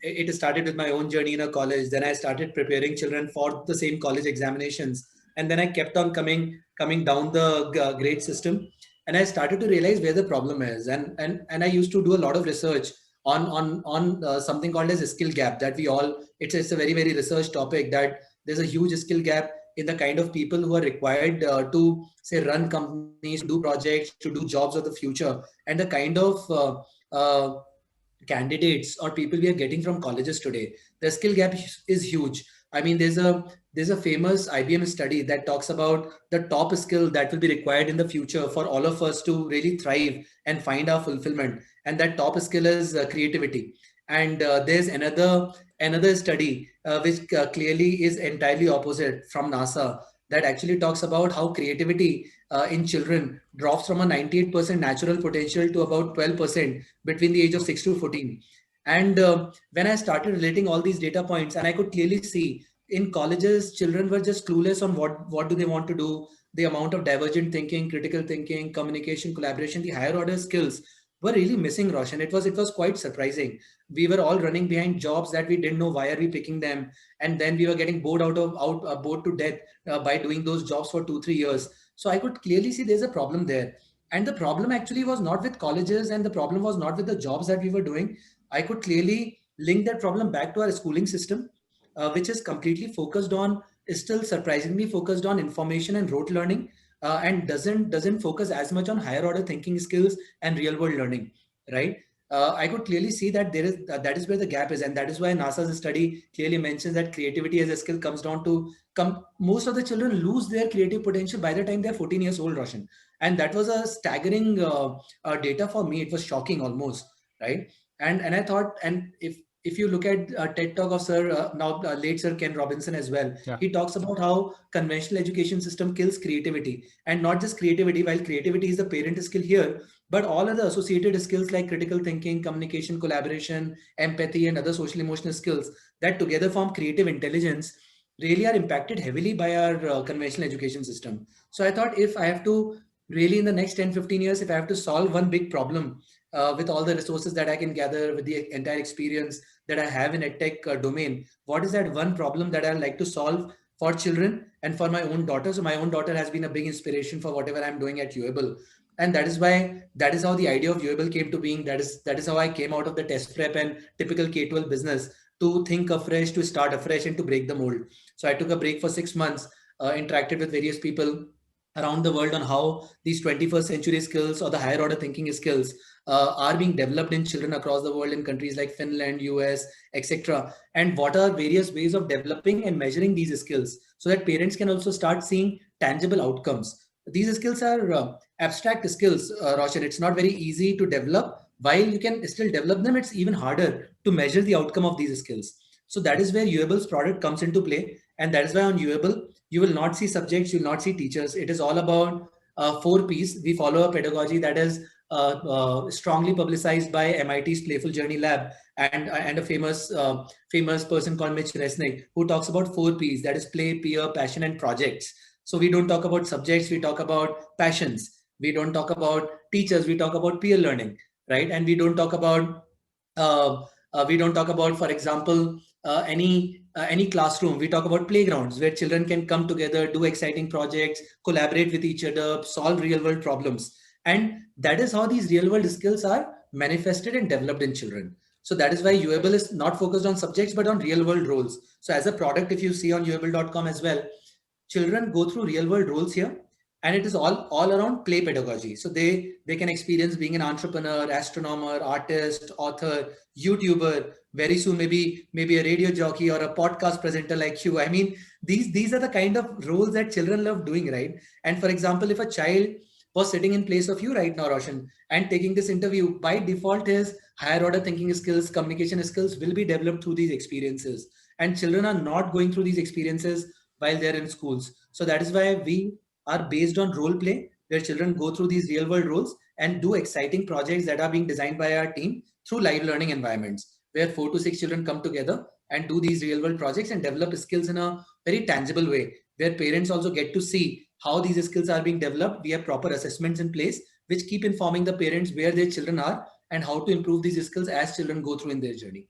it started with my own journey in a college. Then I started preparing children for the same college examinations, and then I kept on coming down the grade system, and I started to realize where the problem is. And I used to do a lot of research on something called as a skill gap, that we all, it's a very research topic, that there's a huge skill gap in the kind of people who are required to say run companies, to do projects, to do jobs of the future, and the kind of uh, candidates or people we are getting from colleges today. The skill gap is huge. I mean, there's a famous IBM study that talks about the top skill that will be required in the future for all of us to really thrive and find our fulfillment, and that top skill is creativity. And there's another study which clearly is entirely opposite, from NASA, that actually talks about how creativity in children drops from a 98% natural potential to about 12% between the age of 6 to 14. And when I started relating all these data points, and I could clearly see in colleges, children were just clueless on what do they want to do. The amount of divergent thinking, critical thinking, communication, collaboration, the higher order skills were really missing, Roshan. It was quite surprising. We were all running behind jobs that we didn't know why are we picking them, and then we were getting bored to death by doing those jobs for 2 3 years. So I could clearly see there's a problem there. And the problem actually was not with colleges, and the problem was not with the jobs that we were doing. I could clearly link that problem back to our schooling system, which is completely focused on, is still surprisingly focused on information and rote learning, and doesn't focus as much on higher order thinking skills and real world learning, right? I could clearly see that that is where the gap is, and that is why NASA's study clearly mentions that creativity as a skill comes down to most of the children lose their creative potential by the time they're 14 years old, Roshan. And that was a staggering data for me. It was shocking almost, right? And I thought, and if you look at TED talk of Sir now late Sir Ken Robinson as well, Yeah. he talks about how conventional education system kills creativity, and not just creativity. While creativity is the parent skill here, but all other associated skills like critical thinking, communication, collaboration, empathy, and other social emotional skills that together form creative intelligence really are impacted heavily by our conventional education system. So I thought, if I have to really in the next 10 15 years, if I have to solve one big problem with all the resources that I can gather, with the entire experience that I have in edtech domain, what is that one problem that I like to solve for children and for my own daughter? So my own daughter has been a big inspiration for whatever I'm doing at Uable. And that is how the idea of Uable came to being. That is how I came out of the test prep and typical K-12 business to think afresh, to start afresh, and to break the mold. So I took a break for 6 months, interacted with various people around the world on how these 21st century skills or the higher order thinking skills are being developed in children across the world, in countries like Finland, US, etc. And what are various ways of developing and measuring these skills, so that parents can also start seeing tangible outcomes. These skills are abstract skills, Roshan. It's not very easy to develop. While you can still develop them, it's even harder to measure the outcome of these skills. So that is where Uable's product comes into play. And that is why on Uable, you will not see subjects, you will not see teachers. It is all about 4 Ps. We follow a pedagogy that is strongly publicized by MIT's Playful Journey Lab, and a famous person called Mitch Resnick, who talks about 4 Ps, that is play, peer, passion, and projects. So we don't talk about subjects, we talk about passions. We don't talk about teachers, we talk about peer learning, right? And uh, we don't talk about, for example, any classroom. We talk about playgrounds where children can come together, do exciting projects, collaborate with each other, solve real world problems. And that is how these real world skills are manifested and developed in children. So that is why Uable is not focused on subjects but on real world roles. So as a product, if you see on uable.com as well, children go through real world roles here, and it is all around play pedagogy. So they can experience being an entrepreneur, astronomer, artist, author, YouTuber, very soon maybe a radio jockey or a podcast presenter like you. I mean, these are the kind of roles that children love doing, right? And for example, if a child was sitting in place of you right now, Roshan, and taking this interview, by default his higher order thinking skills, communication skills will be developed through these experiences. And children are not going through these experiences while they're in schools. So that is why we are based on role play, where children go through these real world roles and do exciting projects that are being designed by our team through live learning environments, where 4 to 6 children come together and do these real world projects and develop skills in a very tangible way, where parents also get to see how these skills are being developed. We have proper assessments in place which keep informing the parents where their children are and how to improve these skills as children go through in their journey.